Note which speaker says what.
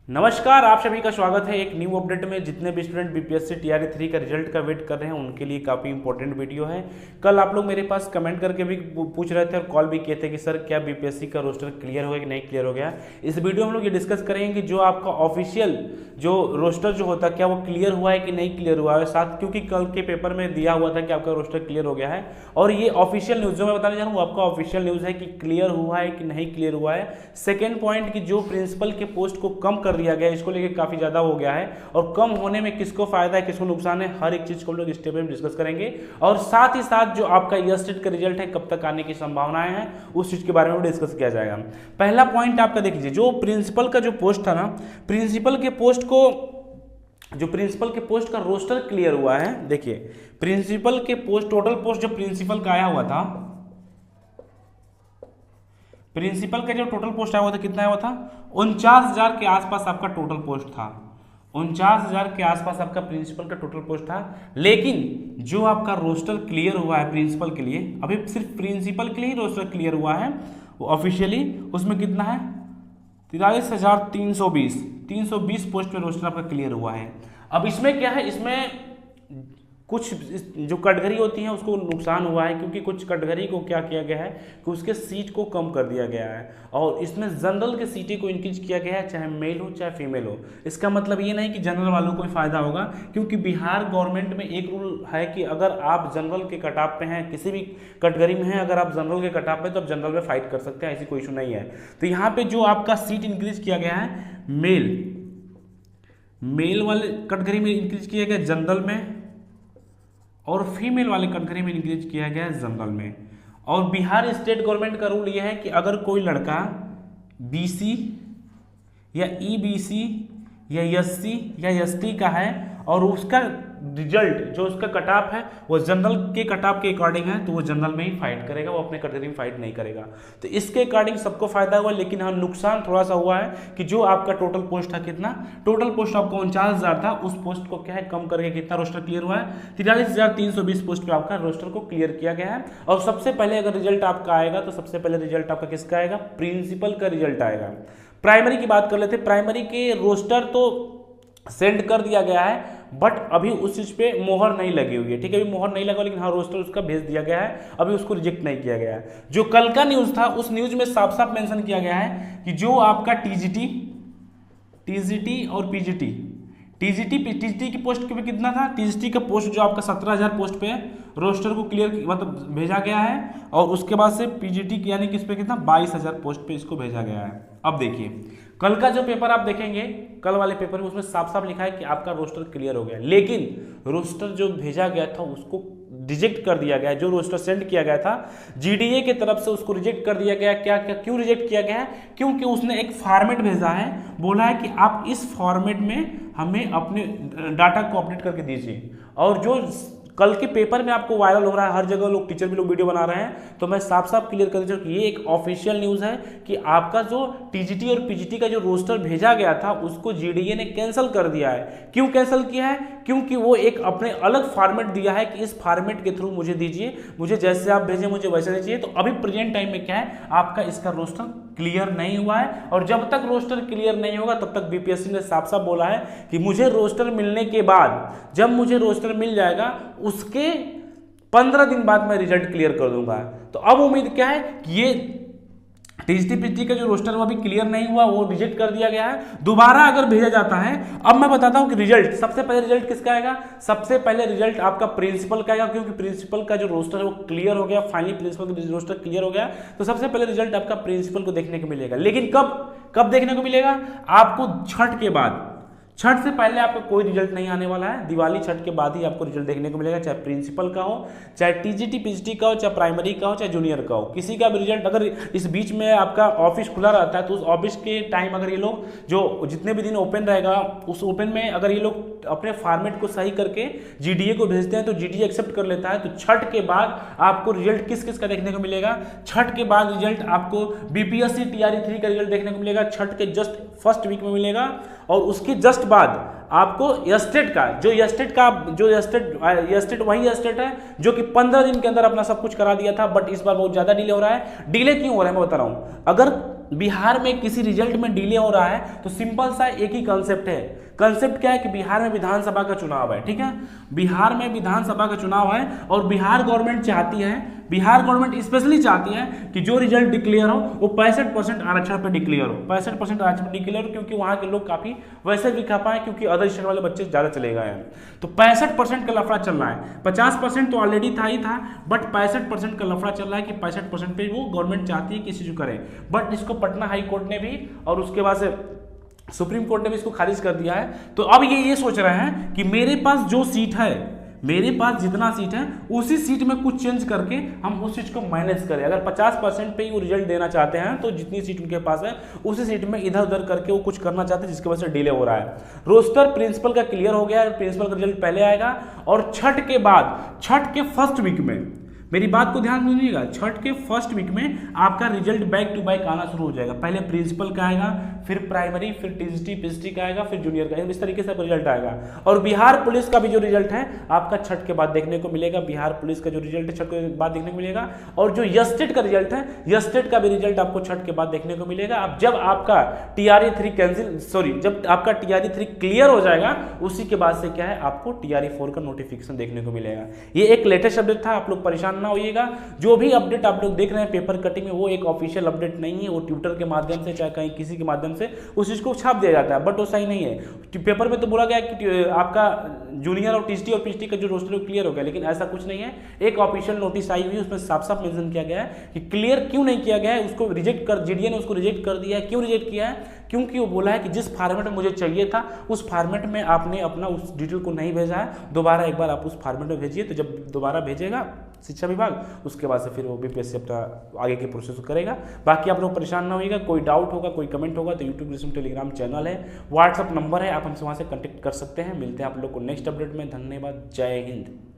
Speaker 1: नमस्कार, आप सभी का स्वागत है एक न्यू अपडेट में। जितने भी स्टूडेंट बीपीएससी टीआरई 3 का रिजल्ट का वेट कर रहे हैं उनके लिए काफ़ी इंपॉर्टेंट वीडियो है। कल आप लोग मेरे पास कमेंट करके भी पूछ रहे थे और कॉल भी किए थे कि सर क्या बीपीएससी का रोस्टर क्लियर हो गया कि नहीं क्लियर हो गया। इस वीडियो में हम लोग ये डिस्कस करेंगे कि जो आपका ऑफिशियल जो रोस्टर जो होता है क्या वो क्लियर हुआ है कि नहीं क्लियर हुआ है, साथ क्योंकि कल के पेपर में दिया हुआ था कि आपका रोस्टर क्लियर हो गया है। और ये ऑफिशियल न्यूज़ जो मैं बताने जा रहा हूँ आपका ऑफिशियल न्यूज़ है कि क्लियर हुआ है कि नहीं क्लियर हुआ है। सेकेंड पॉइंट कि जो प्रिंसिपल के पोस्ट को कम कर दिया गया है इसको लेकर काफी ज्यादा हो गया है और कम होने में किसको फायदा है किसको नुकसान है, हर एक चीज को हम लोग स्टेप में डिस्कस करेंगे। और साथ ही साथ जो आपका ईयरस्टेट का रिजल्ट है कब तक आने की संभावनाएं हैं उस चीज के बारे में डिस्कस किया जाएगा। पहला पॉइंट आपका देख लीजिए, जो प्रिंसिपल का जो पोस्ट था ना, प्रिंसिपल के पोस्ट को जो प्रिंसिपल के पोस्ट का रोस्टर क्लियर हुआ है। देखिए प्रिंसिपल के पोस्ट, टोटल पोस्ट जो प्रिंसिपल का आया हुआ था, प्रिंसिपल का जो टोटल पोस्ट आया हुआ था कितना आया हुआ था 49,000 के आसपास आपका टोटल पोस्ट था। 49,000 के आसपास आपका प्रिंसिपल का टोटल पोस्ट था। लेकिन जो आपका रोस्टर क्लियर हुआ है प्रिंसिपल के लिए, अभी सिर्फ प्रिंसिपल के लिए ही रोस्टर क्लियर हुआ है वो ऑफिशियली, उसमें कितना है 43,320 पोस्ट पे रोस्टर आपका क्लियर हुआ है। अब इसमें क्या है, इसमें कुछ जो कैटेगरी होती है उसको नुकसान हुआ है क्योंकि कुछ कैटेगरी को क्या किया गया है कि उसके सीट को कम कर दिया गया है और इसमें जनरल के सीटें को इंक्रीज किया गया है, चाहे मेल हो चाहे फीमेल हो। इसका मतलब ये नहीं कि जनरल वालों को फायदा होगा, क्योंकि बिहार गवर्नमेंट में एक रूल है कि अगर आप जनरल के कटाप पे हैं, किसी भी कैटेगरी में हैं, अगर आप जनरल के कटाप पे तो आप जनरल में फाइट कर सकते हैं, ऐसी कोई इशू नहीं है। तो यहाँ पे जो आपका सीट इंक्रीज किया गया है मेल वाले कैटेगरी में इंक्रीज किया गया जनरल में, और फीमेल वाले कैटेगरी में इंक्रीज किया गया है जनरल में। और बिहार स्टेट गवर्नमेंट का रूल यह है कि अगर कोई लड़का बीसी या ईबीसी या एससी या एसटी का है और उसका रिजल्ट जो उसका कटऑफ है वो जनरल के कटऑफ के अकॉर्डिंग है तो वो जनरल में ही फाइट करेगा, वो अपने कैटेगरी में फाइट नहीं करेगा। तो इसके अकॉर्डिंग सबको फायदा हुआ। लेकिन हाँ, नुकसान थोड़ा सा हुआ है कि जो आपका टोटल पोस्ट था, कितना टोटल पोस्ट आपका 49,000 था, उस पोस्ट को क्या है कम करके कितना रोस्टर क्लियर हुआ है 43,320 पोस्ट पे आपका रोस्टर को क्लियर किया गया है। और सबसे पहले अगर रिजल्ट आपका आएगा तो सबसे पहले रिजल्ट आपका किसका आएगा, प्रिंसिपल का रिजल्ट आएगा। प्राइमरी की बात कर लेते, प्राइमरी के रोस्टर तो सेंड कर दिया गया है बट अभी उस चीज पे मोहर नहीं लगी हुई है। ठीक है, अभी मोहर नहीं लगा, लेकिन हाँ रोस्टर उसका भेज दिया गया है, अभी उसको रिजेक्ट नहीं किया गया है। जो कल का न्यूज था उस न्यूज में साफ साफ मेंशन किया गया है कि जो आपका टीजीटी और टीजीटी की पोस्ट पे कितना था, टीजीटी का पोस्ट जो आपका 17,000 पोस्ट पे रोस्टर को क्लियर मतलब भेजा गया है, और उसके बाद से पीजीटी यानी कि इस पे कितना 22,000 पोस्ट पे इसको भेजा गया है। अब देखिए कल का जो पेपर आप देखेंगे, कल वाले पेपर में उसमें साफ साफ लिखा है कि आपका रोस्टर क्लियर हो गया, लेकिन रोस्टर जो भेजा गया था उसको रिजेक्ट कर दिया गया। जो रोस्टर सेंड किया गया था जीडीए की तरफ से उसको रिजेक्ट कर दिया गया। क्या क्या क्यों रिजेक्ट किया गया है, क्योंकि उसने एक फॉर्मेट भेजा है, बोला है कि आप इस फॉर्मेट में हमें अपने डाटा को अपडेट करके दीजिए। और जो कल के पेपर में आपको वायरल हो रहा है, हर जगह लोग टीचर भी लोग वीडियो बना रहे हैं, तो मैं साफ साफ क्लियर कर देता हूं कि ये एक ऑफिशियल न्यूज़ है कि आपका जो टीजीटी और पीजीटी का जो रोस्टर भेजा गया था उसको जीडीए ने कैंसिल कर दिया है। क्यों कैंसिल किया है, क्योंकि वो एक अपने अलग फॉर्मेट दिया है कि इस फॉर्मेट के थ्रू मुझे दीजिए, मुझे जैसे आप भेजें मुझे वैसे दीजिए। तो अभी प्रेजेंट टाइम में क्या है, आपका इसका रोस्टर क्लियर नहीं हुआ है, और जब तक रोस्टर क्लियर नहीं होगा तब तक बीपीएससी ने साफ साफ बोला है कि मुझे रोस्टर मिलने के बाद, जब मुझे रोस्टर मिल जाएगा उसके 15 दिन बाद मैं रिजल्ट क्लियर कर दूंगा। तो अब उम्मीद क्या है कि ये टीजीटी पीजीटी का जो रोस्टर वो अभी क्लियर नहीं हुआ, वो रिजेक्ट कर दिया गया है, दोबारा अगर भेजा जाता है। अब मैं बताता हूं कि रिजल्ट सबसे पहले रिजल्ट किसका आएगा, सबसे पहले रिजल्ट आपका प्रिंसिपल का आएगा, क्योंकि प्रिंसिपल का जो रोस्टर है वो क्लियर हो गया, फाइनली प्रिंसिपल का रोस्टर क्लियर हो गया, तो सबसे पहले रिजल्ट आपका प्रिंसिपल को देखने को मिलेगा। लेकिन कब देखने को मिलेगा, आपको छठ के बाद, छठ से पहले आपका कोई रिजल्ट नहीं आने वाला है। दिवाली छठ के बाद ही आपको रिजल्ट देखने को मिलेगा, चाहे प्रिंसिपल का हो, चाहे टीजीटी पीजीटी का हो, चाहे प्राइमरी का हो, चाहे जूनियर का हो, किसी का भी रिजल्ट। अगर इस बीच में आपका ऑफिस खुला रहता है तो उस ऑफिस के टाइम अगर ये लोग जो जितने भी दिन ओपन रहेगा उस ओपन में अगर ये लोग अपने फॉर्मेट को सही करके जीडीए को भेजते हैं तो जीडीए एक्सेप्ट कर लेता है। तो छठ के बाद आपको रिजल्ट किस किस का देखने को मिलेगा, छठ के बाद रिजल्ट आपको बीपीएससी टीआरई 3 का रिजल्ट देखने को मिलेगा, छठ के जस्ट फर्स्ट वीक में मिलेगा। और उसके जस्ट बाद आपको एस्टेट का जो एस्टेट वही एस्टेट है जो कि 15 दिन के अंदर अपना सब कुछ करा दिया था, बट इस बार बहुत ज्यादा डिले हो रहा है। डिले क्यों हो रहा है मैं बता रहा हूं। अगर बिहार में किसी रिजल्ट में डिले हो रहा है तो सिंपल सा एक ही कंसेप्ट है। कंसेप्ट क्या है कि बिहार में विधानसभा का चुनाव है, ठीक है, बिहार में विधानसभा का चुनाव है और बिहार गवर्नमेंट चाहती है, बिहार गवर्नमेंट स्पेशली चाहती है कि जो रिजल्ट डिक्लेयर हो वो 65% आरक्षण पे डिक्लेयर हो, 65% आरक्षण पे डिक्लेयर हो, क्योंकि वहाँ के लोग काफ़ी वैसे भी खा पाए क्योंकि अदर स्टेट वाले बच्चे ज़्यादा चले गए हैं। तो 65% का लफड़ा चल रहा है, 50% तो ऑलरेडी था ही था, बट 65% का लफड़ा चल रहा है कि 65% पे वो गवर्नमेंट चाहती है कि इसी जो करें। बट इसको पटना हाई कोर्ट ने भी और उसके बाद से सुप्रीम कोर्ट ने भी इसको खारिज कर दिया है। तो अब ये सोच रहे हैं कि मेरे पास जो सीट है, मेरे पास जितना सीट है उसी सीट में कुछ चेंज करके हम उस चीज को मैनेज करें। अगर 50% पे ही वो रिजल्ट देना चाहते हैं तो जितनी सीट उनके पास है उसी सीट में इधर उधर करके वो कुछ करना चाहते हैं, जिसकी वजह से डिले हो रहा है। रोस्टर प्रिंसिपल का क्लियर हो गया है, प्रिंसिपल का रिजल्ट पहले आएगा और छठ के बाद, छठ के फर्स्ट वीक में, मेरी बात को ध्यान दीजिएगा, छठ के फर्स्ट वीक में आपका रिजल्ट बैक टू बैक आना शुरू हो जाएगा। पहले प्रिंसिपल का आएगा, फिर प्राइमरी, फिर टीजीटी, पीजीटी का आएगा, फिर जूनियर का, इस तरीके से रिजल्ट आएगा। और बिहार पुलिस का भी जो रिजल्ट है आपका छठ के बाद देखने को मिलेगा, बिहार पुलिस का जो रिजल्ट है छठ के बाद देखने को मिलेगा। और जो यस्टेट का रिजल्ट है, यस्टेट का भी रिजल्ट आपको छठ के बाद देखने को मिलेगा। अब जब आपका TRE3 कैंसिल, सॉरी, जब आपका TRE3 क्लियर हो जाएगा उसी के बाद से क्या है आपको TRE4 का नोटिफिकेशन देखने को मिलेगा। ये एक लेटेस्ट अपडेट था, आप लोग परेशान ना होइएगा। जो भी अपडेट आप लोग देख रहे हैं पेपर कटिंग में वो एक ऑफिशियल अपडेट नहीं है, वो ट्विटर के माध्यम से चाहे कहीं किसी के माध्यम से उस चीज को छाप दिया जाता है, बट वो सही नहीं है। पेपर में तो बोला गया कि आपका जूनियर और टीजीटी और पीजीटी का जो रोस्टर क्लियर हो गया, लेकिन ऐसा कुछ नहीं है। एक ऑफिशियल नोटिस आई हुई, उसमें साफ साफ मेंशन किया गया है कि क्लियर क्यों नहीं किया गया है, उसको रिजेक्ट कर, जीडीए ने उसको रिजेक्ट कर दिया है। क्यों रिजेक्ट किया है? क्योंकि वो बोला है कि जिस फॉर्मेट में मुझे चाहिए था उस फॉर्मेट में आपने अपना उस डिटेल को नहीं भेजा है, दोबारा एक बार आप उस फॉर्मेट में भेजिए। तो जब दोबारा भेजेगा शिक्षा विभाग, उसके बाद से फिर वो बीपीएससी अपना आगे के प्रोसेस करेगा। बाकी आप लोग परेशान ना होइएगा, कोई डाउट होगा, कोई कमेंट होगा तो यूट्यूब टेलीग्राम चैनल है, व्हाट्सअप नंबर है, आप हमसे वहाँ से कॉन्टेक्ट कर सकते हैं। मिलते हैं आप लोग को नेक्स्ट अपडेट में। धन्यवाद, जय हिंद।